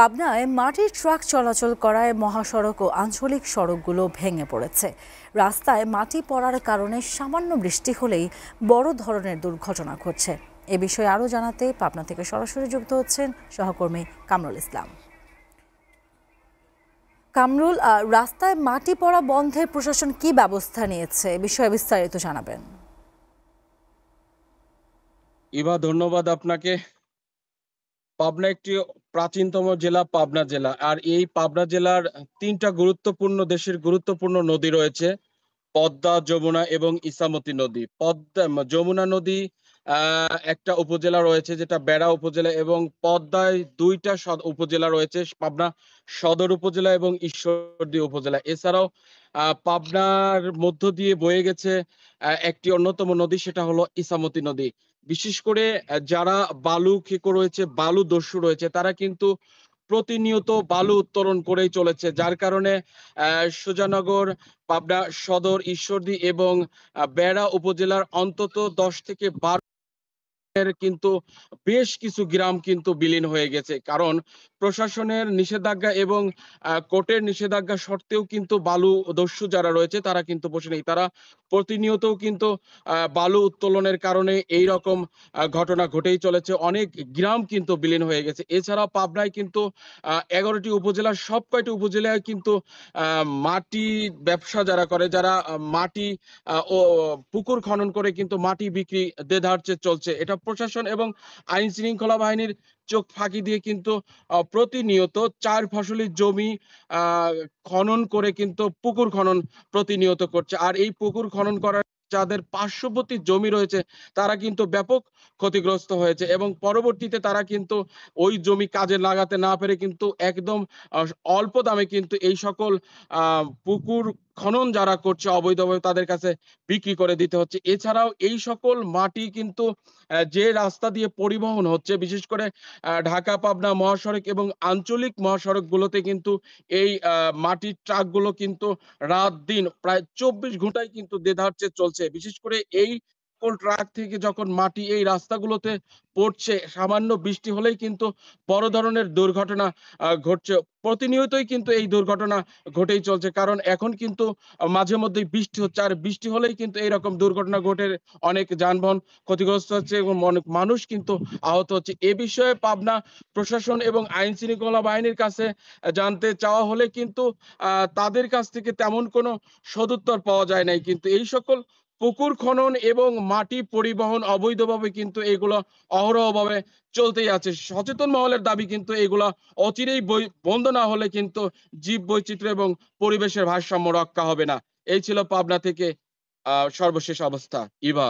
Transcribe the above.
পাবনায় মাটির ট্রাক চলাচল করায় মহাসড়ক ও আঞ্চলিক সড়কগুলো ভেঙে পড়েছে। রাস্তায় মাটি পড়ার কারণে সামান্য বৃষ্টি হলেই বড় ধরনের দুর্ঘটনা ঘটছে। এ বিষয়ে আরও জানাতে পাবনা থেকে সরাসরি যুক্ত হচ্ছেন সহকর্মী কামরুল ইসলাম। কামরুল, রাস্তায় মাটি পড়া বন্ধে প্রশাসন কি ব্যবস্থা নিয়েছে, এ বিষয়ে বিস্তারিত জানাবেন। ইভা, ধন্যবাদ আপনাকে। পাবনা একটি প্রাচীনতম জেলা পাবনা জেলা। আর এই পাবনা জেলার তিনটা দেশের গুরুত্বপূর্ণ নদী রয়েছে: পদ্মা, যমুনা এবং ইছামতি নদী। যমুনা নদী একটা উপজেলা রয়েছে যেটা বেড়া উপজেলা, এবং পদ্মায় দুইটা উপজেলা রয়েছে, পাবনা সদর উপজেলা এবং ঈশ্বরদী উপজেলা। এছাড়াও পাবনার মধ্য দিয়ে বয়ে গেছে একটি অন্যতম নদী, সেটা হলো ইছামতি নদী। বিশেষ করে যারা বালু খেকো রয়েছে, বালু দস্যু রয়েছে, তারা কিন্তু প্রতিনিয়ত বালু উত্তোলন করেই চলেছে, যার কারণে সুজানগর, পাবনা সদর, ঈশ্বরদী এবং বেড়া উপজেলার অন্তত 10 থেকে 12 কিন্তু বেশ কিছু গ্রাম কিন্তু বিলীন হয়ে গেছে। কারণ প্রশাসনের নিষেধাজ্ঞা এবং কোর্টের নিষেধাজ্ঞা সত্ত্বেও কিন্তু বালু দস্যু যারা রয়েছে তারা কিন্তু বসে নেই। তারা প্রতিনিয়ত কিন্তু বালু উত্তোলনের কারণে এই রকম ঘটনা ঘটেই চলেছে। অনেক গ্রাম কিন্তু বিলীন হয়ে গেছে। এছাড়াও পাবনায় কিন্তু 11টি উপজেলার সব কয়টি উপজেলায় কিন্তু মাটি ব্যবসা যারা করে, যারা মাটি ও পুকুর খনন করে কিন্তু মাটি বিক্রি দেদারচে চলছে। এটা প্রশাসন এবং আইন শৃঙ্খলা বাহিনীর চোখ ফাঁকি দিয়ে কিন্তু প্রতিনিয়ত 4 ফসলি জমি খনন করে কিন্তু পুকুর খনন প্রতিনিয়ত করছে। আর এই পুকুর খনন করার যাদের পার্শ্ববর্তী জমি রয়েছে তারা কিন্তু ব্যাপক ক্ষতিগ্রস্ত হয়েছে, এবং পরবর্তীতে তারা কিন্তু ওই জমি কাজে লাগাতে না পেরে কিন্তু একদম অল্প দামে কিন্তু এই সকল পুকুর খনন যারা করছে অবৈধভাবে তাদের কাছে বিক্রি করে দিতে হচ্ছে। এছাড়াও এই সকল মাটি কিন্তু যে রাস্তা দিয়ে পরিবহন হচ্ছে, বিশেষ করে ঢাকা পাবনা মহাসড়ক এবং আঞ্চলিক মহাসড়কগুলোতে কিন্তু এই মাটির ট্রাকগুলো কিন্তু রাত দিন প্রায় 24 ঘন্টায় কিন্তু দেদারচে চলছে। বিশেষ করে এই সকল ট্রাক থেকে যখন মাটি এই রাস্তাগুলোতে পড়ছে, সামান্য বৃষ্টি হলেই কিন্তু বড় ধরনের দুর্ঘটনা ঘটছে। প্রতিনিয়তই কিন্তু এই দুর্ঘটনা ঘটেই চলছে, কারণ এখন কিন্তু মাঝে মধ্যেই বৃষ্টি হচ্ছে, আর বৃষ্টি হলেই কিন্তু এইরকম দুর্ঘটনা ঘটে অনেক যানবাহন ক্ষতিগ্রস্ত হচ্ছে এবং অনেক মানুষ কিন্তু আহত হচ্ছে। এ বিষয়ে পাবনা প্রশাসন এবং আইন শৃঙ্খলা বাহিনীর কাছে জানতে চাওয়া হলে কিন্তু তাদের কাছ থেকে তেমন কোনো সদুত্তর পাওয়া যায় নাই। কিন্তু এই সকল পুকুর খনন এবং মাটি পরিবহন অবৈধভাবে কিন্তু এগুলো অহরহভাবে চলতেই আছে। সচেতন মহলের দাবি কিন্তু এগুলা অচিরেই বন্ধ না হলে কিন্তু জীব বৈচিত্র্য এবং পরিবেশের ভারসাম্য রক্ষা হবে না। এই ছিল পাবনা থেকে সর্বশেষ অবস্থা। ইভা।